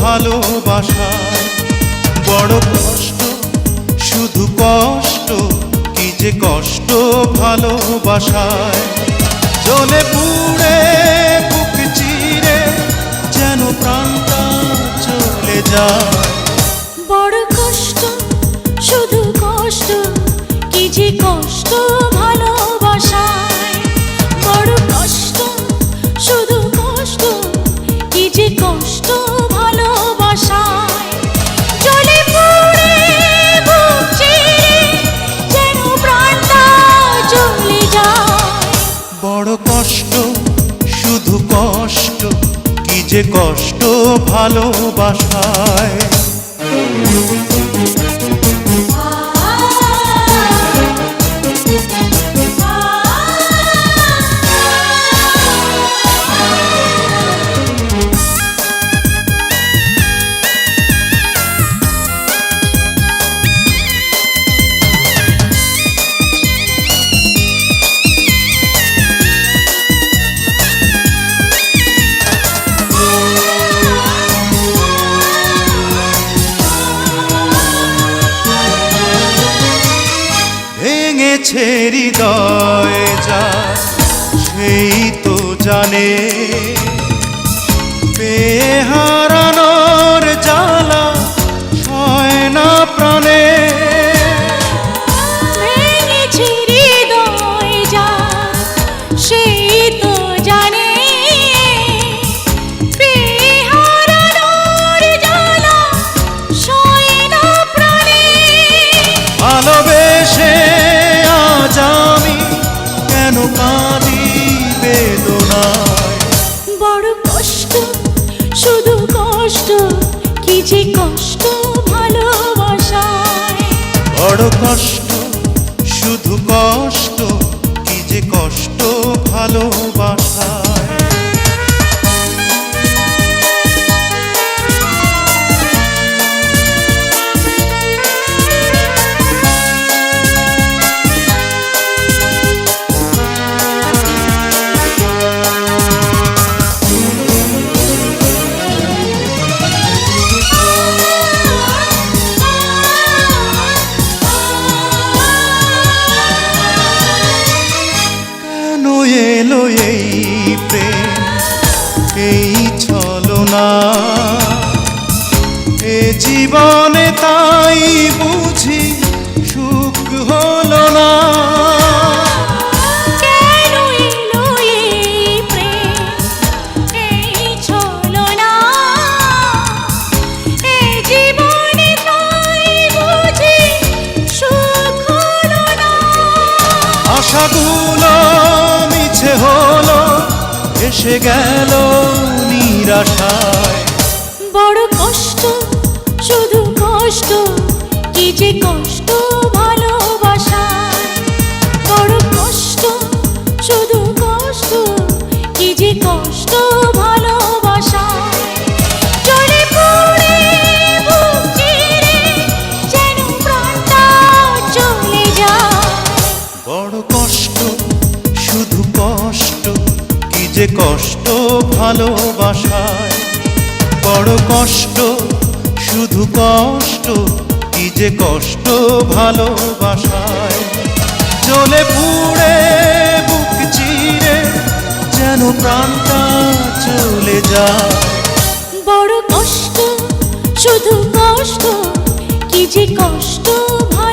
ভালোবাসায়। বড় কষ্ট, শুধু কষ্ট, কি যে কষ্ট ভালোবাসায়। জ্বলে পুড়ে বুক চিরে যেন প্রাণটা চলে যায়। বড় কষ্ট, শুধু কষ্ট, কি যে কষ্ট ভালোবাসায়। বড় কষ্ট, শুধু কষ্ট, কি যে কষ্ট ভালোবাসায়। জ্বলে পুড়ে বুক চিরে যেন প্রাণটা চলে যায়। বড় কষ্ট, শুধু কষ্ট, কি যে কষ্ট ভালোবাসায়। ভেঙেছে হৃদয় যা সেই তো জানে, পেয়ে হারানোর জ্বালা সয় না প্রাণে। ভেঙেছে হৃদয় যার সেই তো জানে, পেয়ে হারানোর জ্বালা সয় না প্রাণে। ভালোবেসে আজ আমি কেন কাঁদি বেদনায়। বড় কষ্ট, শুধু কষ্ট, কি যে কষ্ট ভালোবাসায়। বড় কষ্ট, শুধু কষ্ট, কি যে কষ্ট ভালোবাসায়। এলো এই প্রেম, এই ছলনা, এ জীবনে তাই বুঝি সুখ হলো না। কেন এলো এই প্রেম, এই ছলনা, এ জীবনে তাই বুঝি সুখ হলো না। আশাগুলো মিছে হলো, এসে গেল নিরাশায়। বড় কষ্ট, শুধু কষ্ট, কি যে কষ্ট ভালোবাসায়। বড় কষ্ট, শুধু কষ্ট, কি যে কষ্ট ভালোবাসায়। জ্বলে পুড়ে বুক চিরে যেন প্রাণটা চলে যায়। বড় কষ্ট, শুধু কষ্ট, কি যে কষ্ট ভালোবাসায়। বড় কষ্ট, শুধু কষ্ট, কি যে কষ্ট ভালোবাসায়। জ্বলে পুড়ে বুক চিরে যেন প্রাণটা চলে যায়। বড় কষ্ট, শুধু কষ্ট, কি যে কষ্ট ভালোবাসায়।